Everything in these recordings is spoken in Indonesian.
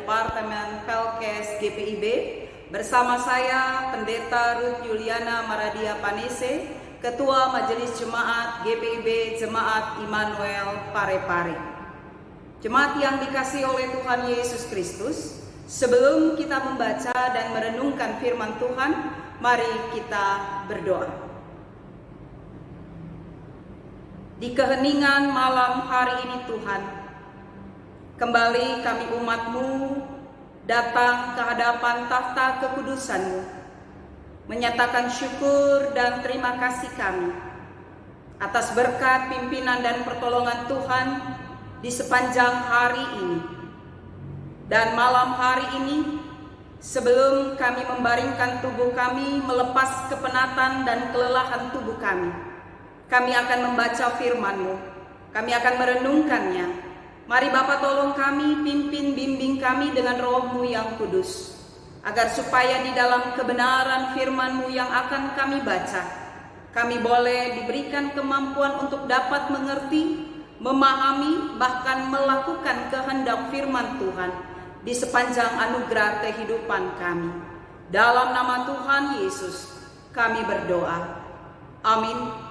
Departemen Pelkes GPIB. Bersama saya Pendeta Ruth Juliana Maradia Panese, Ketua Majelis Jemaat GPIB Jemaat Immanuel Parepare. Jemaat yang dikasihi oleh Tuhan Yesus Kristus, sebelum kita membaca dan merenungkan firman Tuhan, mari kita berdoa. Di keheningan malam hari ini Tuhan, kembali kami umat-Mu datang ke hadapan tahta kekudusan-Mu, menyatakan syukur dan terima kasih kami atas berkat pimpinan dan pertolongan Tuhan di sepanjang hari ini. Dan malam hari ini, sebelum kami membaringkan tubuh kami melepas kepenatan dan kelelahan tubuh kami akan membaca firman-Mu, kami akan merenungkannya. Mari Bapa tolong kami, pimpin bimbing kami dengan Roh-Mu yang kudus, agar supaya di dalam kebenaran firman-Mu yang akan kami baca, kami boleh diberikan kemampuan untuk dapat mengerti, memahami, bahkan melakukan kehendak firman Tuhan di sepanjang anugerah kehidupan kami. Dalam nama Tuhan Yesus kami berdoa. Amin.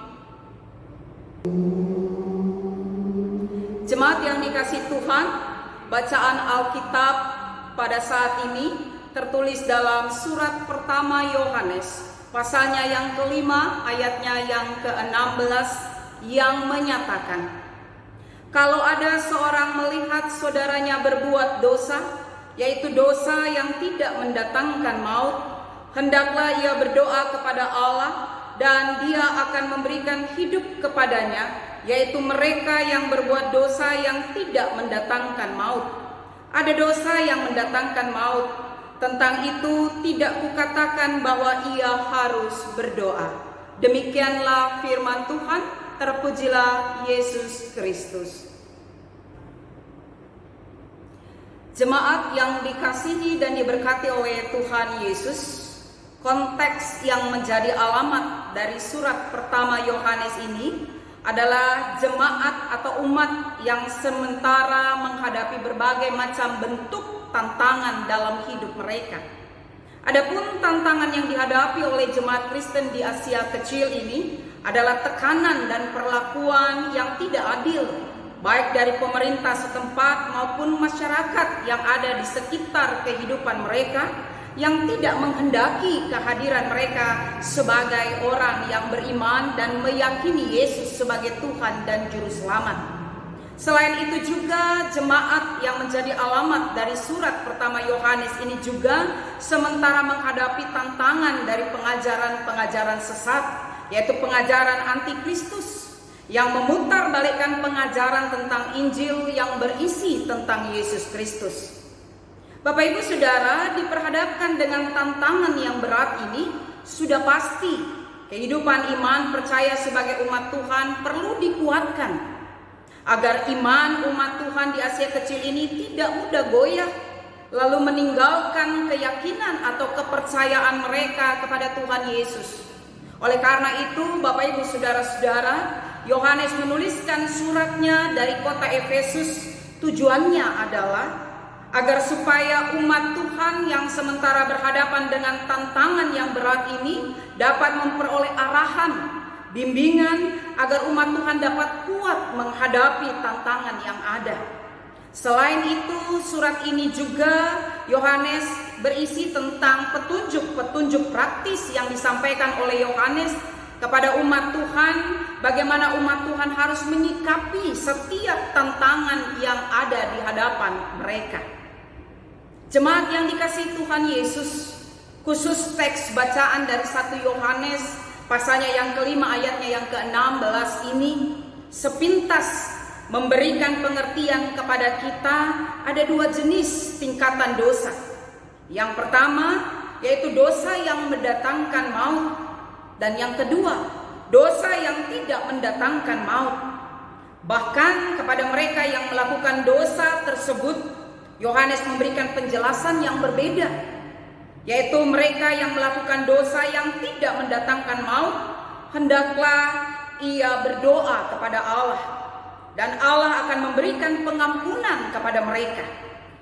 Jemaat yang dikasihi Tuhan, bacaan Alkitab pada saat ini tertulis dalam surat pertama Yohanes, pasalnya yang kelima, ayatnya yang ke-16, yang menyatakan, kalau ada seorang melihat saudaranya berbuat dosa, yaitu dosa yang tidak mendatangkan maut, hendaklah ia berdoa kepada Allah, dan Dia akan memberikan hidup kepadanya, yaitu mereka yang berbuat dosa yang tidak mendatangkan maut. Ada dosa yang mendatangkan maut, tentang itu tidak kukatakan bahwa ia harus berdoa. Demikianlah firman Tuhan, terpujilah Yesus Kristus. Jemaat yang dikasihi dan diberkati oleh Tuhan Yesus, konteks yang menjadi alamat dari surat pertama Yohanes ini adalah jemaat atau umat yang sementara menghadapi berbagai macam bentuk tantangan dalam hidup mereka. Adapun tantangan yang dihadapi oleh jemaat Kristen di Asia Kecil ini adalah tekanan dan perlakuan yang tidak adil, baik dari pemerintah setempat maupun masyarakat yang ada di sekitar kehidupan mereka, yang tidak menghendaki kehadiran mereka sebagai orang yang beriman dan meyakini Yesus sebagai Tuhan dan Juru Selamat. Selain itu juga jemaat yang menjadi alamat dari surat pertama Yohanes ini juga sementara menghadapi tantangan dari pengajaran-pengajaran sesat, yaitu pengajaran antikristus yang memutarbalikkan pengajaran tentang Injil yang berisi tentang Yesus Kristus. Bapak Ibu Saudara, diperhadapkan dengan tantangan yang berat ini, sudah pasti kehidupan iman percaya sebagai umat Tuhan perlu dikuatkan agar iman umat Tuhan di Asia Kecil ini tidak mudah goyah lalu meninggalkan keyakinan atau kepercayaan mereka kepada Tuhan Yesus. Oleh karena itu, Bapak Ibu Saudara-saudara, Yohanes menuliskan suratnya dari kota Efesus. Tujuannya adalah agar supaya umat Tuhan yang sementara berhadapan dengan tantangan yang berat ini dapat memperoleh arahan, bimbingan, agar umat Tuhan dapat kuat menghadapi tantangan yang ada. Selain itu, surat ini juga Yohanes berisi tentang petunjuk-petunjuk praktis yang disampaikan oleh Yohanes kepada umat Tuhan, bagaimana umat Tuhan harus menyikapi setiap tantangan yang ada di hadapan mereka. Jemaat yang dikasihi Tuhan Yesus, khusus teks bacaan dari 1 Yohanes pasalnya yang kelima ayatnya yang ke-16 ini sepintas memberikan pengertian kepada kita ada dua jenis tingkatan dosa. Yang pertama yaitu dosa yang mendatangkan maut, dan yang kedua dosa yang tidak mendatangkan maut. Bahkan kepada mereka yang melakukan dosa tersebut Yohanes memberikan penjelasan yang berbeda, yaitu mereka yang melakukan dosa yang tidak mendatangkan maut, hendaklah ia berdoa kepada Allah, dan Allah akan memberikan pengampunan kepada mereka.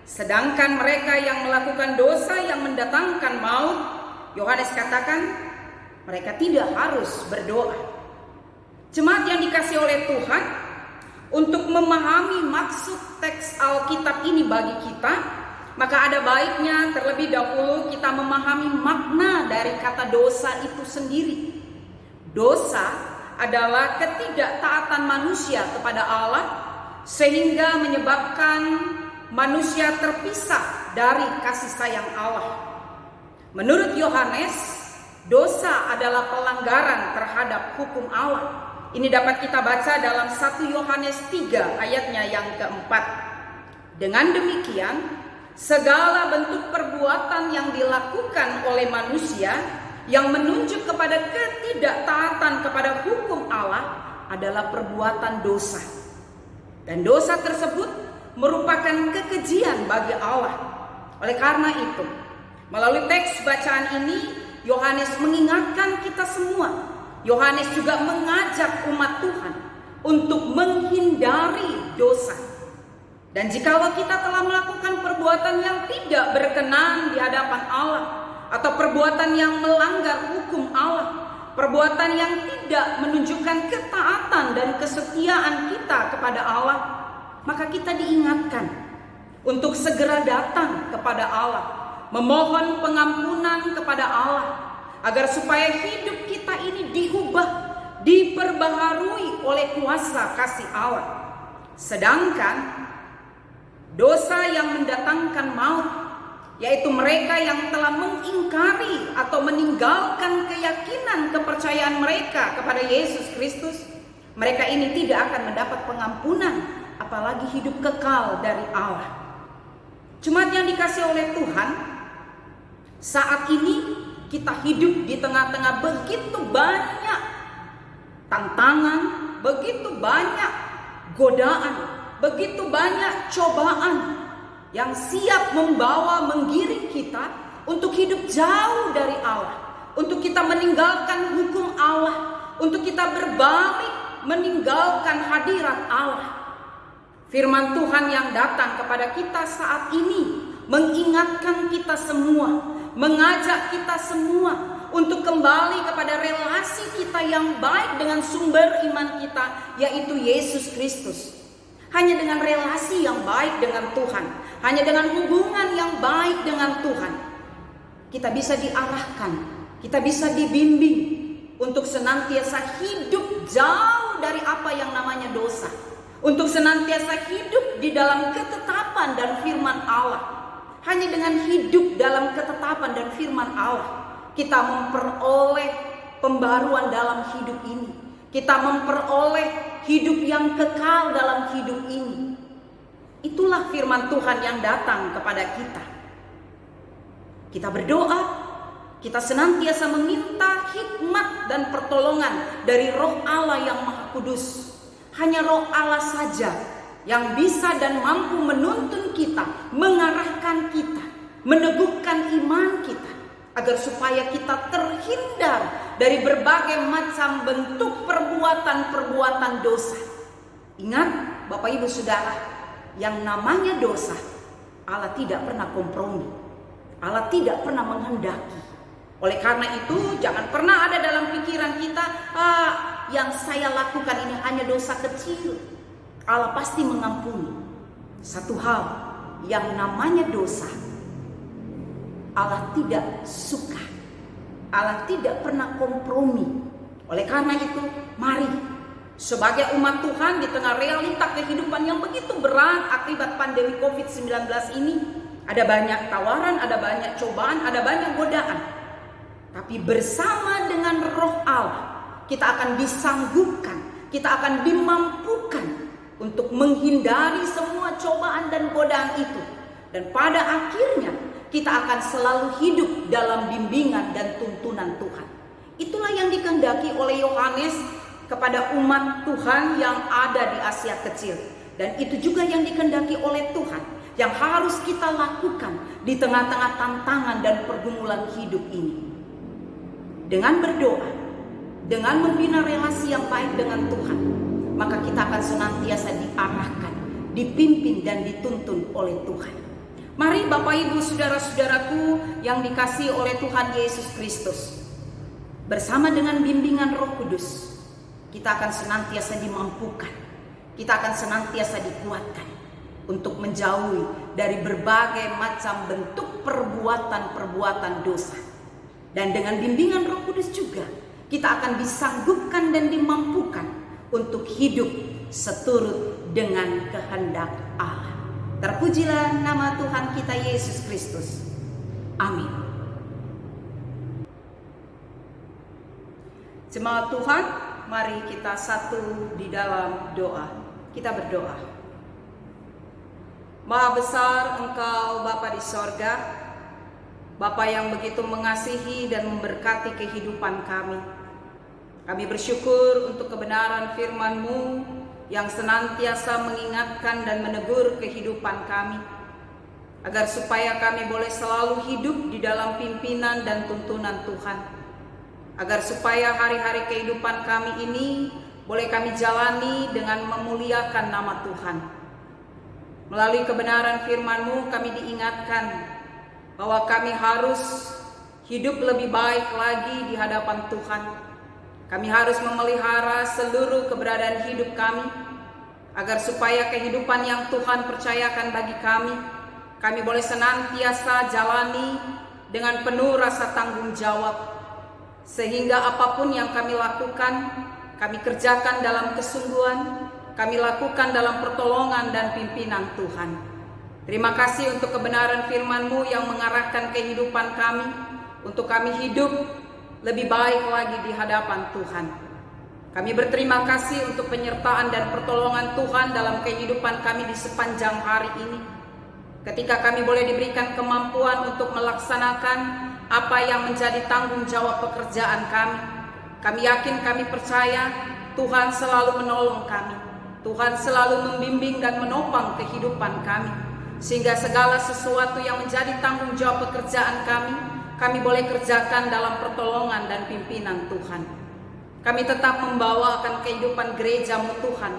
Sedangkan mereka yang melakukan dosa yang mendatangkan maut, Yohanes katakan mereka tidak harus berdoa. Jemaat yang dikasihi oleh Tuhan, untuk memahami maksud teks Alkitab ini bagi kita, maka ada baiknya terlebih dahulu kita memahami makna dari kata dosa itu sendiri. Dosa adalah ketidaktaatan manusia kepada Allah sehingga menyebabkan manusia terpisah dari kasih sayang Allah. Menurut Yohanes, dosa adalah pelanggaran terhadap hukum Allah. Ini dapat kita baca dalam 1 Yohanes 3 ayatnya yang keempat. Dengan demikian, segala bentuk perbuatan yang dilakukan oleh manusia yang menunjuk kepada ketidaktaatan kepada hukum Allah adalah perbuatan dosa. Dan dosa tersebut merupakan kekejian bagi Allah. Oleh karena itu, melalui teks bacaan ini, Yohanes mengingatkan kita semua. Yohanes juga mengajak umat Tuhan untuk menghindari dosa. Dan jikalau kita telah melakukan perbuatan yang tidak berkenan di hadapan Allah, atau perbuatan yang melanggar hukum Allah, perbuatan yang tidak menunjukkan ketaatan dan kesetiaan kita kepada Allah, maka kita diingatkan untuk segera datang kepada Allah, memohon pengampunan kepada Allah, agar supaya hidup kita ini diubah, diperbaharui oleh kuasa kasih Allah. Sedangkan dosa yang mendatangkan maut, yaitu mereka yang telah mengingkari atau meninggalkan keyakinan kepercayaan mereka kepada Yesus Kristus, mereka ini tidak akan mendapat pengampunan, apalagi hidup kekal dari Allah. Jemaat yang dikasihi oleh Tuhan, saat ini kita hidup di tengah-tengah begitu banyak tantangan, begitu banyak godaan, begitu banyak cobaan yang siap membawa menggiring kita untuk hidup jauh dari Allah, untuk kita meninggalkan hukum Allah, untuk kita berbalik meninggalkan hadirat Allah. Firman Tuhan yang datang kepada kita saat ini mengingatkan kita semua, mengajak kita semua untuk kembali kepada relasi kita yang baik dengan sumber iman kita, yaitu Yesus Kristus. Hanya dengan relasi yang baik dengan Tuhan, hanya dengan hubungan yang baik dengan Tuhan, kita bisa diarahkan, kita bisa dibimbing untuk senantiasa hidup jauh dari apa yang namanya dosa, untuk senantiasa hidup di dalam ketetapan dan firman Allah. Hanya dengan hidup dalam ketetapan dan firman Allah, kita memperoleh pembaruan dalam hidup ini. Kita memperoleh hidup yang kekal dalam hidup ini. Itulah firman Tuhan yang datang kepada kita. Kita berdoa, kita senantiasa meminta hikmat dan pertolongan dari Roh Allah yang Maha Kudus. Hanya Roh Allah saja yang bisa dan mampu menuntun kita, mengarahkan kita, meneguhkan iman kita, agar supaya kita terhindar dari berbagai macam bentuk perbuatan-perbuatan dosa. Ingat Bapak Ibu Saudara, yang namanya dosa, Allah tidak pernah kompromi, Allah tidak pernah menghendaki. Oleh karena itu, jangan pernah ada dalam pikiran kita, yang saya lakukan ini hanya dosa kecil. Allah pasti mengampuni. Satu hal, yang namanya dosa, Allah tidak suka. Allah tidak pernah kompromi. Oleh karena itu, mari sebagai umat Tuhan di tengah realita kehidupan yang begitu berat akibat pandemi COVID-19 ini, ada banyak tawaran, ada banyak cobaan, ada banyak godaan. Tapi bersama dengan Roh Allah, kita akan disanggupkan, kita akan dimampukan untuk menghindari semua cobaan dan godaan itu. Dan pada akhirnya kita akan selalu hidup dalam bimbingan dan tuntunan Tuhan. Itulah yang dikehendaki oleh Yohanes kepada umat Tuhan yang ada di Asia Kecil. Dan itu juga yang dikehendaki oleh Tuhan, yang harus kita lakukan di tengah-tengah tantangan dan pergumulan hidup ini. Dengan berdoa, dengan membina relasi yang baik dengan Tuhan, maka kita akan senantiasa diarahkan, dipimpin dan dituntun oleh Tuhan. Mari Bapak Ibu saudara-saudaraku yang dikasihi oleh Tuhan Yesus Kristus, bersama dengan bimbingan Roh Kudus, kita akan senantiasa dimampukan, kita akan senantiasa dikuatkan untuk menjauhi dari berbagai macam bentuk perbuatan-perbuatan dosa. Dan dengan bimbingan Roh Kudus juga, kita akan disanggupkan dan dimampukan untuk hidup seturut dengan kehendak Allah. Terpujilah nama Tuhan kita Yesus Kristus. Amin. Jemaat Tuhan, mari kita satu di dalam doa. Kita berdoa. Maha besar Engkau Bapa di sorga, Bapa yang begitu mengasihi dan memberkati kehidupan kami. Kami bersyukur untuk kebenaran firman-Mu yang senantiasa mengingatkan dan menegur kehidupan kami, agar supaya kami boleh selalu hidup di dalam pimpinan dan tuntunan Tuhan, agar supaya hari-hari kehidupan kami ini boleh kami jalani dengan memuliakan nama Tuhan. Melalui kebenaran firman-Mu kami diingatkan bahwa kami harus hidup lebih baik lagi di hadapan Tuhan. Kami harus memelihara seluruh keberadaan hidup kami, agar supaya kehidupan yang Tuhan percayakan bagi kami boleh senantiasa jalani dengan penuh rasa tanggung jawab, sehingga apapun yang kami lakukan, kami kerjakan dalam kesungguhan, kami lakukan dalam pertolongan dan pimpinan Tuhan. Terima kasih untuk kebenaran firman-Mu yang mengarahkan kehidupan kami, untuk kami hidup lebih baik lagi di hadapan Tuhan. Kami berterima kasih untuk penyertaan dan pertolongan Tuhan dalam kehidupan kami di sepanjang hari ini. Ketika kami boleh diberikan kemampuan untuk melaksanakan apa yang menjadi tanggung jawab pekerjaan kami yakin, kami percaya Tuhan selalu menolong kami. Tuhan selalu membimbing dan menopang kehidupan kami, sehingga segala sesuatu yang menjadi tanggung jawab pekerjaan kami boleh kerjakan dalam pertolongan dan pimpinan Tuhan. Kami tetap membawakan kehidupan gereja-Mu Tuhan.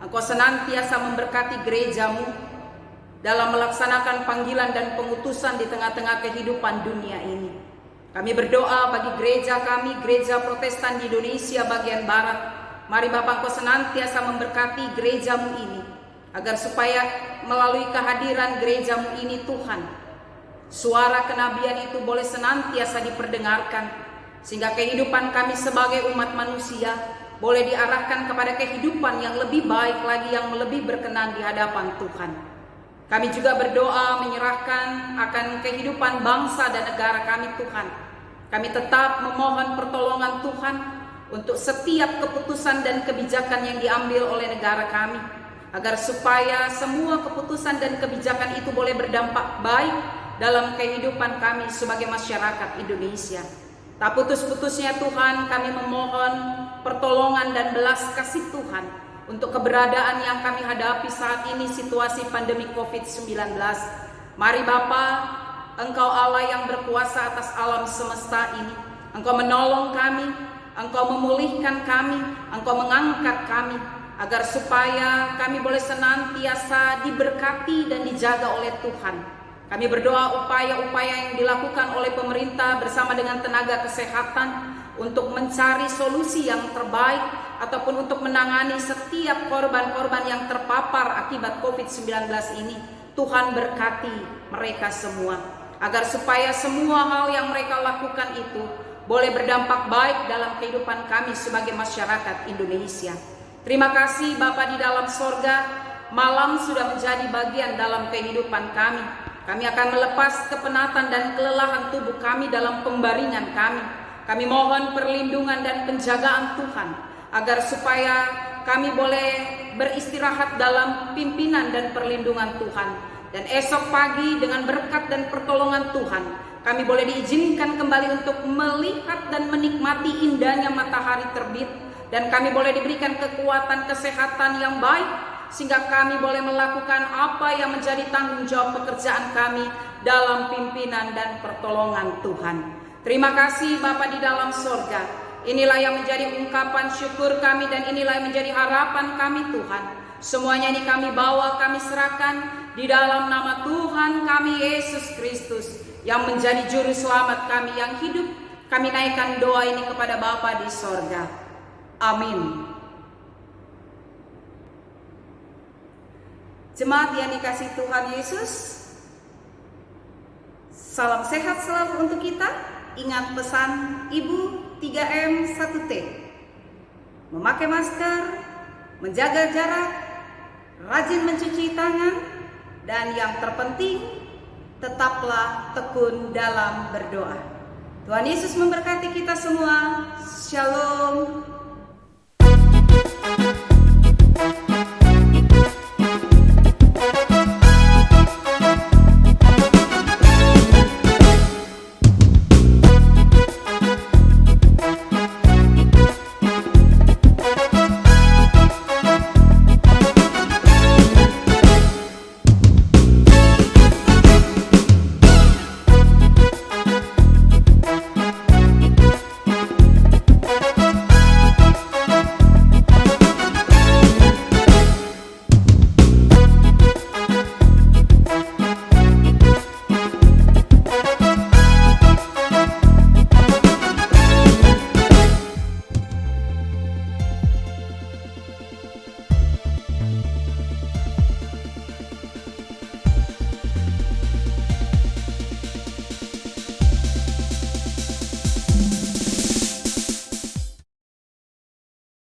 Engkau senantiasa memberkati gereja-Mu dalam melaksanakan panggilan dan pengutusan di tengah-tengah kehidupan dunia ini. Kami berdoa bagi gereja kami, gereja Protestan di Indonesia bagian Barat. Mari Bapa, Engkau senantiasa memberkati gereja-Mu ini, agar supaya melalui kehadiran gereja-Mu ini Tuhan, suara kenabian itu boleh senantiasa diperdengarkan, sehingga kehidupan kami sebagai umat manusia boleh diarahkan kepada kehidupan yang lebih baik lagi, yang lebih berkenan di hadapan Tuhan. Kami juga berdoa menyerahkan akan kehidupan bangsa dan negara kami Tuhan. Kami tetap memohon pertolongan Tuhan untuk setiap keputusan dan kebijakan yang diambil oleh negara kami, agar supaya semua keputusan dan kebijakan itu boleh berdampak baik dalam kehidupan kami sebagai masyarakat Indonesia. Tak putus-putusnya Tuhan, kami memohon pertolongan dan belas kasih Tuhan untuk keberadaan yang kami hadapi saat ini, situasi pandemi COVID-19. Mari Bapa, Engkau Allah yang berkuasa atas alam semesta ini. Engkau menolong kami, Engkau memulihkan kami, Engkau mengangkat kami, agar supaya kami boleh senantiasa diberkati dan dijaga oleh Tuhan. Kami berdoa upaya-upaya yang dilakukan oleh pemerintah bersama dengan tenaga kesehatan untuk mencari solusi yang terbaik ataupun untuk menangani setiap korban-korban yang terpapar akibat COVID-19 ini. Tuhan berkati mereka semua, agar supaya semua hal yang mereka lakukan itu boleh berdampak baik dalam kehidupan kami sebagai masyarakat Indonesia. Terima kasih Bapa di dalam sorga, malam sudah menjadi bagian dalam kehidupan kami. Kami akan melepas kepenatan dan kelelahan tubuh kami dalam pembaringan kami. Kami mohon perlindungan dan penjagaan Tuhan, agar supaya kami boleh beristirahat dalam pimpinan dan perlindungan Tuhan. Dan esok pagi dengan berkat dan pertolongan Tuhan, kami boleh diizinkan kembali untuk melihat dan menikmati indahnya matahari terbit. Dan kami boleh diberikan kekuatan kesehatan yang baik, sehingga kami boleh melakukan apa yang menjadi tanggung jawab pekerjaan kami dalam pimpinan dan pertolongan Tuhan. Terima kasih Bapa di dalam sorga. Inilah yang menjadi ungkapan syukur kami dan inilah yang menjadi harapan kami Tuhan. Semuanya ini kami bawa, kami serahkan. di dalam nama Tuhan kami Yesus Kristus yang menjadi juru selamat kami yang hidup, kami naikkan doa ini kepada Bapa di sorga. Amin. Jemaat yang dikasihi Tuhan Yesus, salam sehat selalu untuk kita. Ingat pesan Ibu 3M 1T. Memakai masker, menjaga jarak, rajin mencuci tangan, dan yang terpenting, tetaplah tekun dalam berdoa. Tuhan Yesus memberkati kita semua. Shalom.